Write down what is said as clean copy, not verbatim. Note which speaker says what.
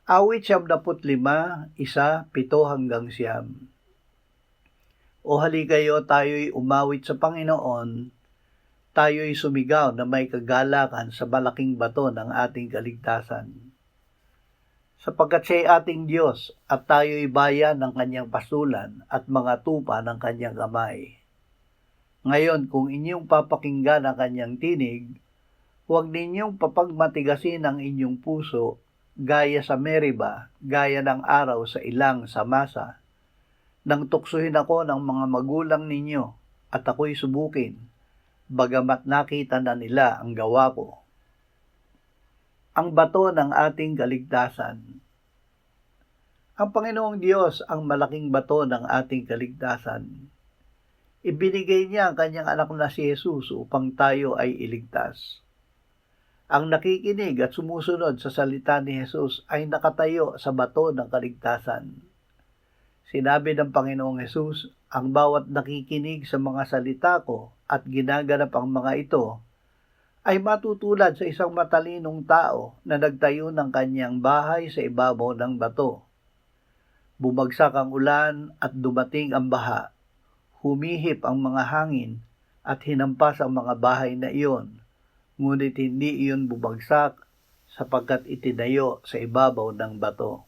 Speaker 1: Awit 75, 1:7-9. O halikayo, tayo'y umawit sa Panginoon, tayo'y sumigaw na may kagalakan sa malaking bato ng ating kaligtasan. Sapagkat siya'y ating Diyos at tayo'y bayan ng kanyang pasulan at mga tupa ng kanyang kamay. Ngayon, kung inyong papakinggan ang kanyang tinig, huwag ninyong papagmatigasin ang inyong puso gaya sa Meriba, gaya ng araw sa ilang sa Masa, nang tuksohin ako ng mga magulang ninyo at ako'y subukin, bagamat nakita na nila ang gawa ko. Ang bato ng ating kaligtasan. Ang Panginoong Diyos ang malaking bato ng ating kaligtasan. Ibinigay niya ang kanyang anak na si Jesus upang tayo ay iligtas. Ang nakikinig at sumusunod sa salita ni Jesus ay nakatayo sa bato ng kaligtasan. Sinabi ng Panginoong Jesus, ang bawat nakikinig sa mga salita ko at ginaganap ang mga ito, ay matutulad sa isang matalinong tao na nagtayo ng kanyang bahay sa ibabaw ng bato. Bumagsak ang ulan at dumating ang baha. Humihip ang mga hangin at hinampas ang mga bahay na iyon, ngunit hindi iyon bumagsak sapagkat itinayo sa ibabaw ng bato.